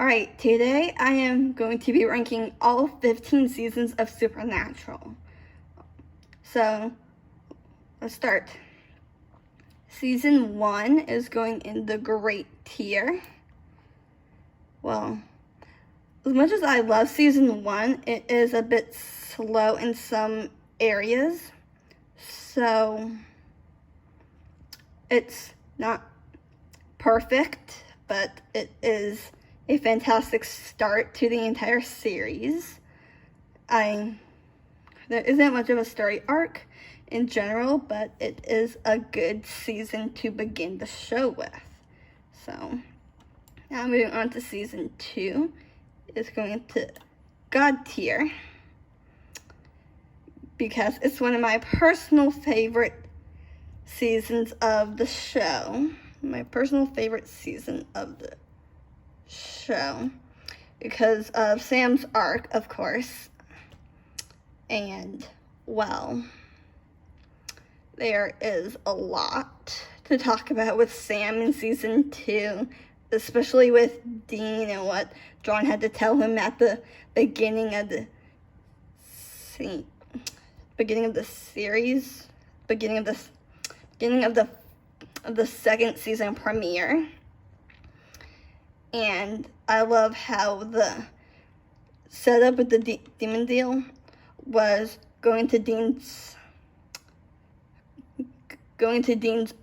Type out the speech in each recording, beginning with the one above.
Alright, today I am going to be ranking all 15 seasons of Supernatural. So, let's start. Season 1 is going in the great tier. Well, as much as I love season 1, it is a bit slow in some areas. So, it's not perfect, but it is a fantastic start to the entire series. There isn't much of a story arc in general, but it is a good season to begin the show with. So, now moving on to season 2 is going to God tier, because it's one of my personal favorite seasons of the show. My personal favorite season of the show because of Sam's arc, of course. And, well, there is a lot to talk about with Sam in season 2, especially with Dean and what John had to tell him at the beginning of the series, beginning of the second season premiere. And I love how the setup with the demon deal was going to Dean's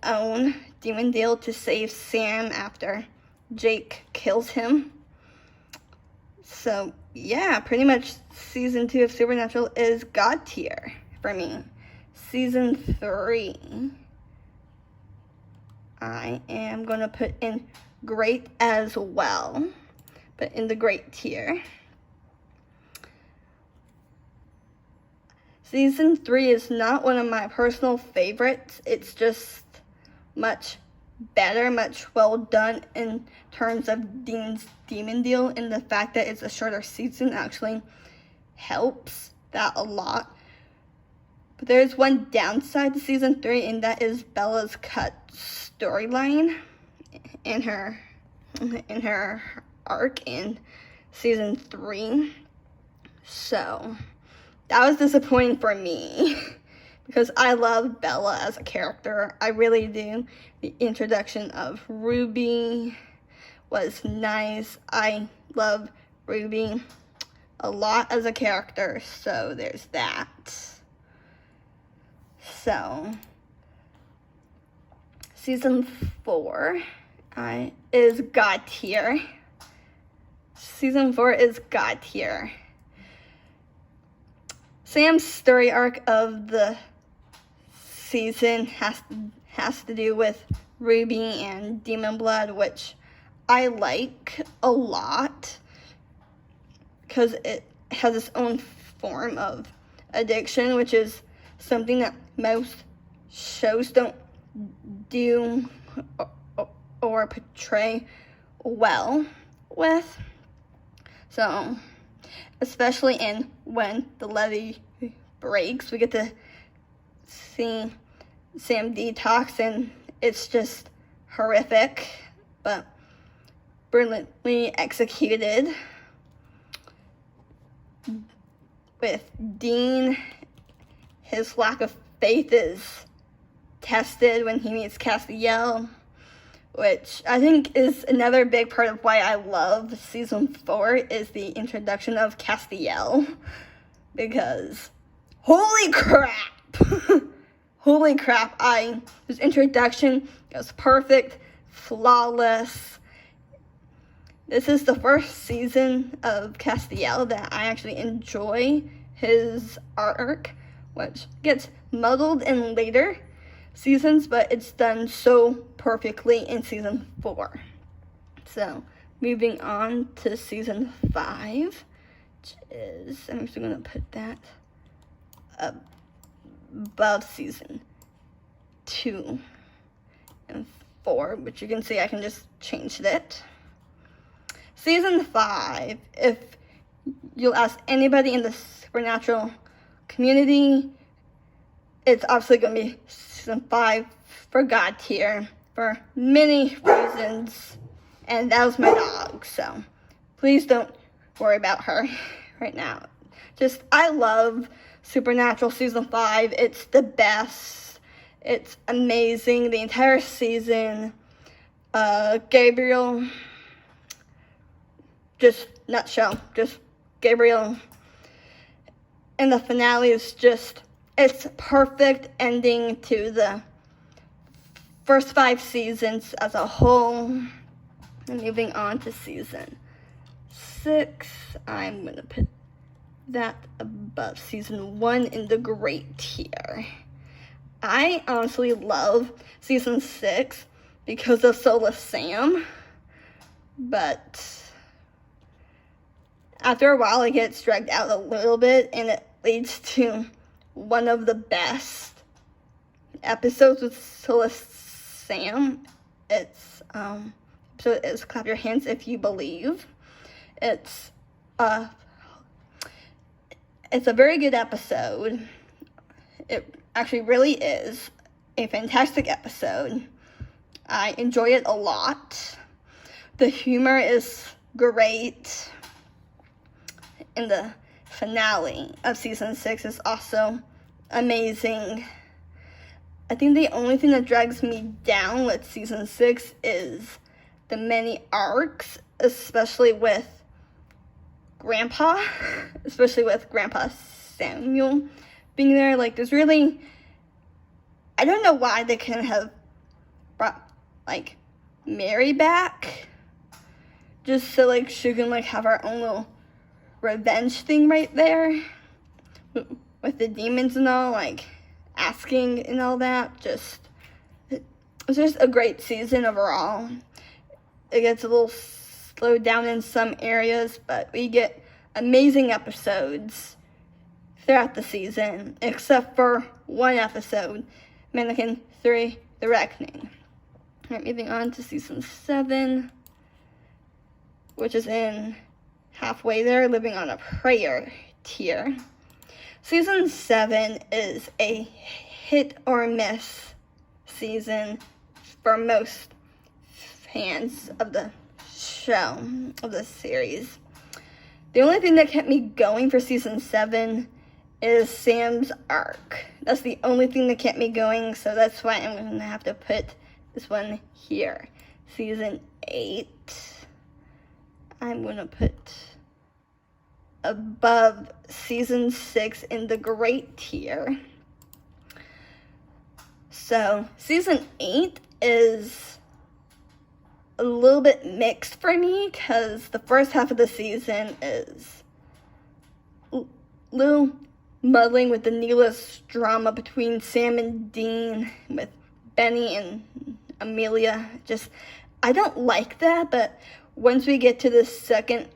own demon deal to save Sam after Jake kills him. So yeah, pretty much season 2 of Supernatural is God tier for me. Season 3, I am going to put in great as well, but in the great tier. Season 3 is not one of my personal favorites. It's just much better, much well done in terms of Dean's demon deal, and the fact that it's a shorter season actually helps that a lot. But there's one downside to season 3, and that is Bella's cut storyline in her arc in season 3. So that was disappointing for me because I love Bella as a character. I really do. The introduction of Ruby was nice. I love Ruby a lot as a character, so there's that. So, season 4 is God tier. Season 4 is God tier. Sam's story arc of the season has to do with Ruby and Demon Blood, which I like a lot because it has its own form of addiction, which is something that most shows don't do or portray well with. So, especially in When the Levee Breaks, we get to see Sam detox, and it's just horrific, but brilliantly executed. With Dean, his lack of faith is tested when he meets Castiel, which I think is another big part of why I love season 4 is the introduction of Castiel, because holy crap, his introduction was perfect, flawless. This is the first season of Castiel that I actually enjoy his arc, which gets muddled in later seasons, but it's done so perfectly in season 4. So, moving on to season 5, which is, I'm just going to put that above season 2 and 4, which you can see I can just change it. Season 5, if you'll ask anybody in the Supernatural community, it's obviously going to be season 5 for God tier for many reasons, and that was my dog. So please don't worry about her right now. Just, I love Supernatural Season 5. It's the best. It's amazing. The entire season. Gabriel, just nutshell. Just Gabriel. And the finale is just, it's perfect ending to the first 5 seasons as a whole. And moving on to season 6, I'm going to put that above season 1 in the great tier. I honestly love season 6 because of Soulless Sam, but after a while it gets dragged out a little bit, and it leads to one of the best episodes with Soulless Sam. It's episode is Clap Your Hands If You Believe. It's a very good episode. It actually really is a fantastic episode. I enjoy it a lot. The humor is great. And the finale of season 6 is also amazing. I think the only thing that drags me down with season 6 is the many arcs, especially with Grandpa Samuel being there. Like, there's really, I don't know why they couldn't have brought, like, Mary back, just so, like, she can, like, have her own little revenge thing right there, with the demons and all, like, asking and all that. It was just a great season overall. It gets a little slowed down in some areas, but we get amazing episodes throughout the season, except for one episode, Mannequin 3, The Reckoning. Alright, moving on to season 7, which is in halfway there, Living on a Prayer tier. Season 7 is a hit or miss season for most fans of the show, of the series. The only thing that kept me going for season 7 is Sam's arc. That's the only thing that kept me going, so that's why I'm going to have to put this one here. Season 8, I'm going to put above season 6 in the great tier. So, season 8 is a little bit mixed for me, because the first half of the season is a little muddling with the needless drama between Sam and Dean, with Benny and Amelia. Just, I don't like that, but once we get to the second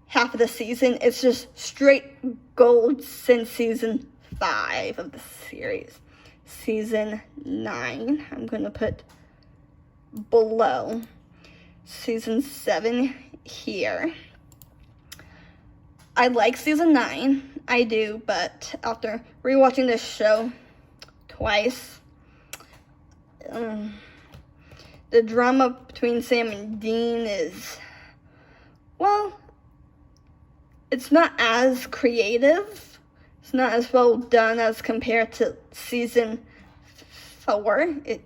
half of the season, it's just straight gold since season 5 of the series. Season 9, I'm going to put below season 7 here. I like season 9, I do, but after rewatching this show twice, the drama between Sam and Dean is, well, it's not as creative. It's not as well done as compared to season 4. It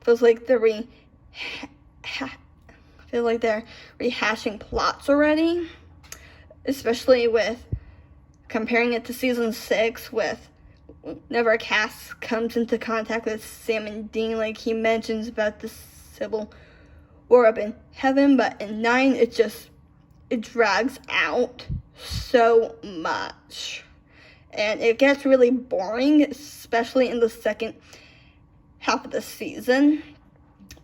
feels like they're rehashing plots already, especially with comparing it to season 6, with whenever Cass comes into contact with Sam and Dean, like he mentions about the civil war up in heaven, but in 9 it drags out so much, and it gets really boring, especially in the second half of the season.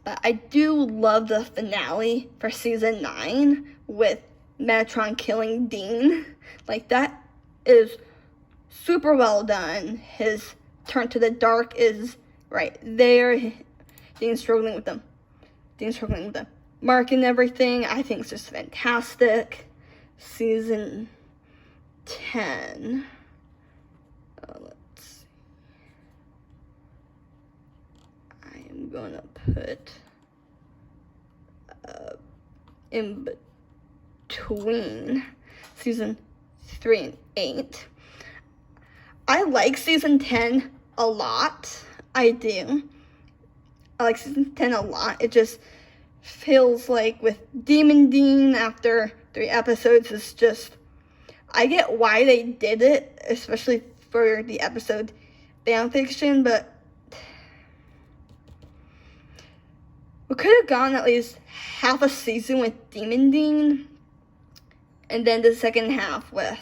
But I do love the finale for season 9 with Metatron killing Dean. Like, that is super well done. His turn to the dark is right there. Dean's struggling with the mark and everything. I think it's just fantastic. Season 10. Let's see. I am gonna put in between season 3 and 8. I like season 10 a lot. I do. I like season 10 a lot. It just feels like with Demon Dean after 3 episodes, it's just, I get why they did it, especially for the episode fanfiction, but we could have gone at least half a season with Demon Dean, and then the second half with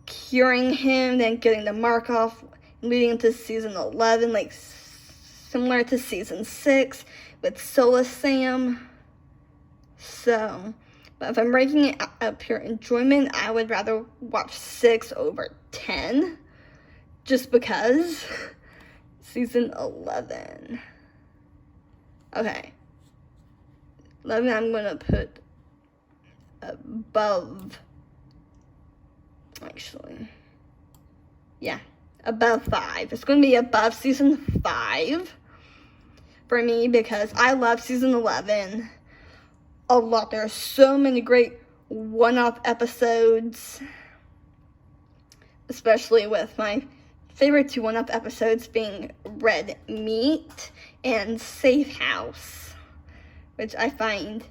curing him, then getting the mark off, leading into season 11, like similar to season 6 with Sola Sam. So, but if I'm ranking it out pure enjoyment, I would rather watch 6 over 10, just because. Season 11. Okay. 11 I'm gonna put above, actually. Yeah, above 5. It's gonna be above season 5 for me because I love season 11 a lot. There are so many great one-off episodes, especially with my favorite 2 one-off episodes being Red Meat and Safe House, which I find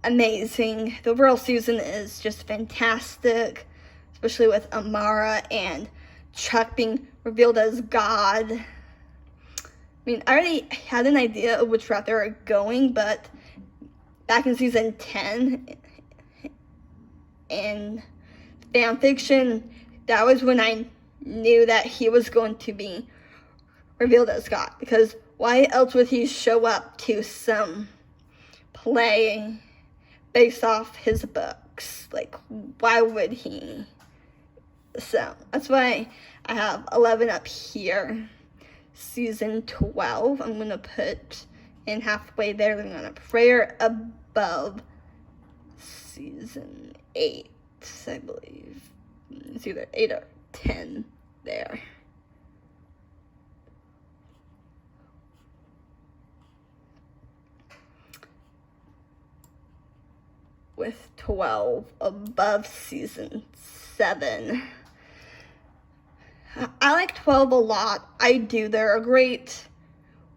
amazing. The overall season is just fantastic, especially with Amara and Chuck being revealed as God. I mean, I already had an idea of which route they were going, but back in season 10 in fanfiction, that was when I knew that he was going to be revealed as God, because why else would he show up to some play based off his books? Like, why would he? So that's why I have 11 up here. Season 12 I'm gonna put in halfway there. I'm gonna prayer above season 8, I believe. It's either 8 or 10 there. With 12 above season 7. I like 12 a lot. I do. There are great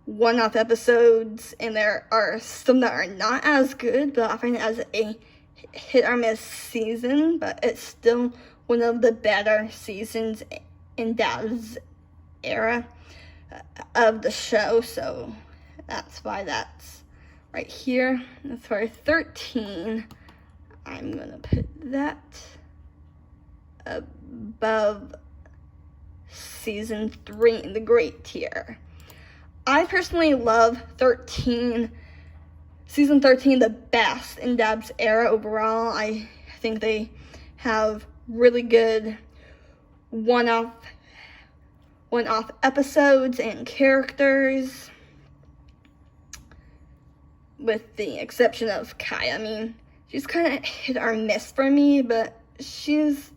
one-off episodes, and there are some that are not as good, but I find it as a hit or miss season, but it's still one of the better seasons in Dab's era of the show, so that's why that's right here. As for 13, I'm gonna put that above season 3 in the great tier. I personally love 13, season 13 the best in Dab's era overall. I think they have really good one-off episodes and characters, with the exception of Kai. I mean, she's kind of hit or miss for me, but she's,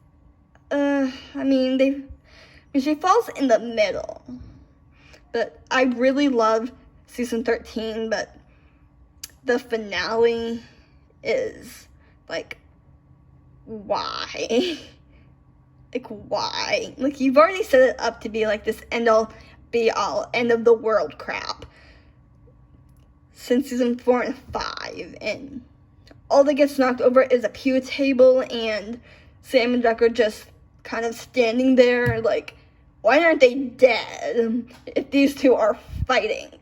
she falls in the middle. But I really love season 13, but the finale is, like, why? Like, why? Like, you've already set it up to be, like, this end-all, be-all, end-of-the-world crap since season 4 and 5, and all that gets knocked over is a pew table, and Sam and Jack are just kind of standing there, like, why aren't they dead if these two are fighting?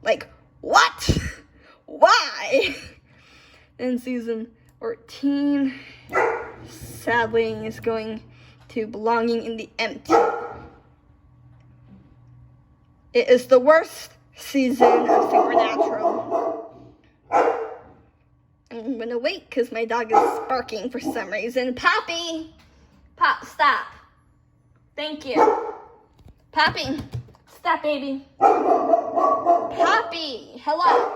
Like, what? Why? Then season 14, sadly, is going to Belonging in the Empty. It is the worst season of Supernatural. I'm gonna wait because my dog is barking for some reason. Poppy! Pop, stop. Thank you. Poppy, stop, baby. Poppy, hello.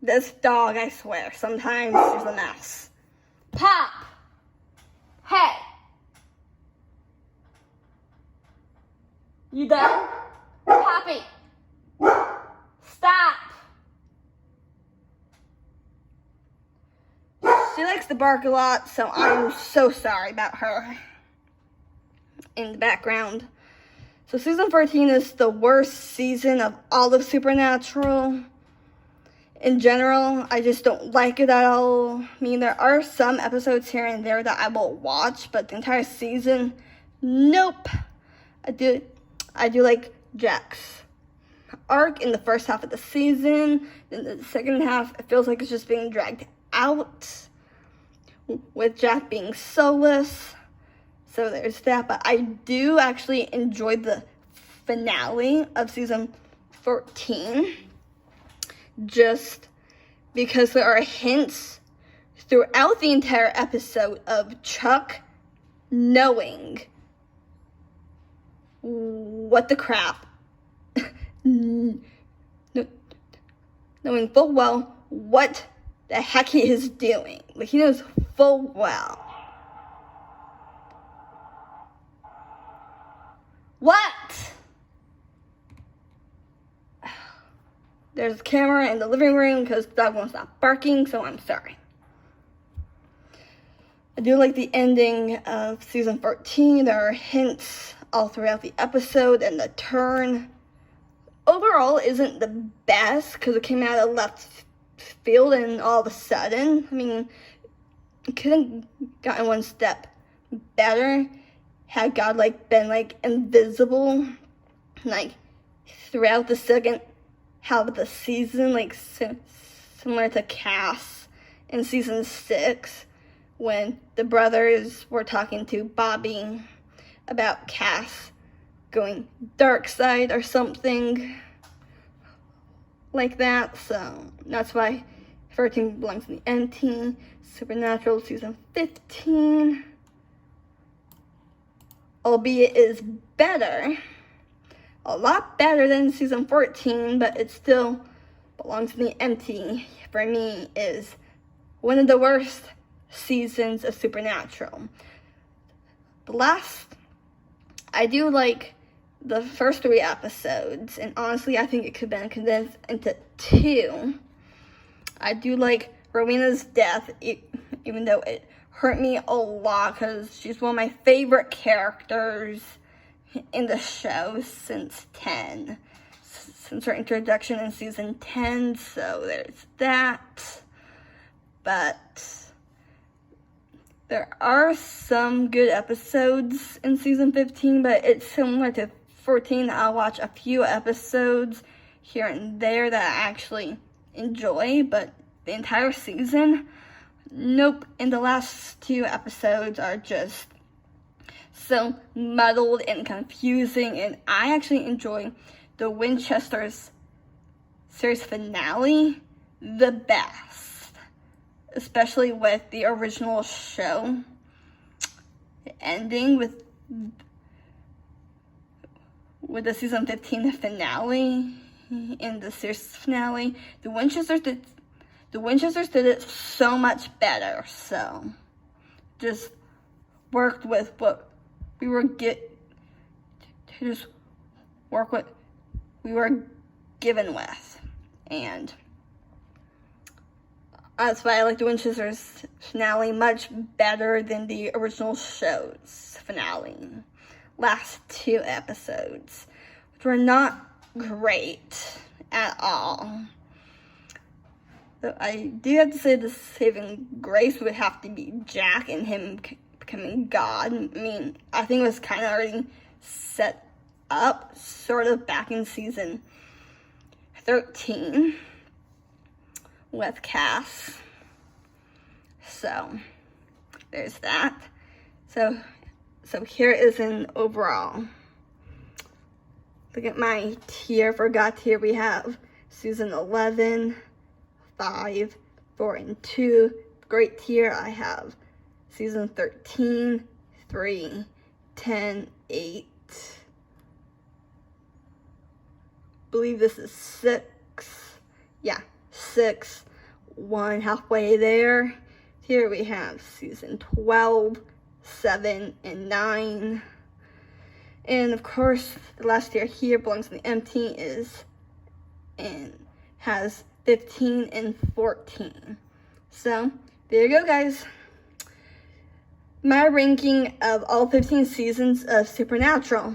This dog, I swear, sometimes is a mess. Pop! Hey! You done? Poppy! Stop! She likes to bark a lot, so I'm so sorry about her in the background. So season 14 is the worst season of all of Supernatural. In general, I just don't like it at all. I mean, there are some episodes here and there that I will watch, but the entire season, nope. I do like Jack's arc in the first half of the season. Then the second half, it feels like it's just being dragged out, with Jack being soulless. So there's that, but I do actually enjoy the finale of season 14, just because there are hints throughout the entire episode of Chuck knowing what the crap, knowing full well what the heck he is doing. Like, he knows full well. What? There's a camera in the living room because the dog won't stop barking, so I'm sorry. I do like the ending of season 14. There are hints all throughout the episode, and the turn overall isn't the best because it came out of left field and all of a sudden. I mean, it could have gotten one step better had God been invisible throughout the second half of the season, similar to Cass in season 6 when the brothers were talking to Bobby about Cass going dark side or something like that. So that's why 13 belongs in the MT. Supernatural season 15, albeit is better, a lot better than season 14, but it still belongs in the empty. For me, is one of the worst seasons of Supernatural. I do like the first 3 episodes, and honestly, I think it could have been condensed into 2. I do like Rowena's death, even though it hurt me a lot because she's one of my favorite characters in the show since her introduction in season 10, so there's that. But there are some good episodes in season 15, but it's similar to 14. I'll watch a few episodes here and there that I actually enjoy, but the entire season, nope. And the last 2 episodes are just so muddled and confusing, and I actually enjoy the Winchester's series finale the best, especially with the original show ending with the season 15 finale. In the series finale, the Winchesters did it so much better. So just worked with what we were given with, and that's why I like the Winchester's finale much better than the original show's finale. Last 2 episodes, which were not great at all. So I do have to say the saving grace would have to be Jack and him becoming God. I mean, I think it was kind of already set up, sort of, back in season 13 with Cass. So there's that. So here is an overall. Look at my tier. For God tier, we have season 11, 5, 4, and 2. Great tier, I have season 13, 3, 10, 8. Believe this is 6. Yeah, 6. 1 halfway there. Here we have season 12, 7, and 9. And of course, the last year here belongs to the empty is and has 15 and 14. So there you go, guys. My ranking of all 15 seasons of Supernatural.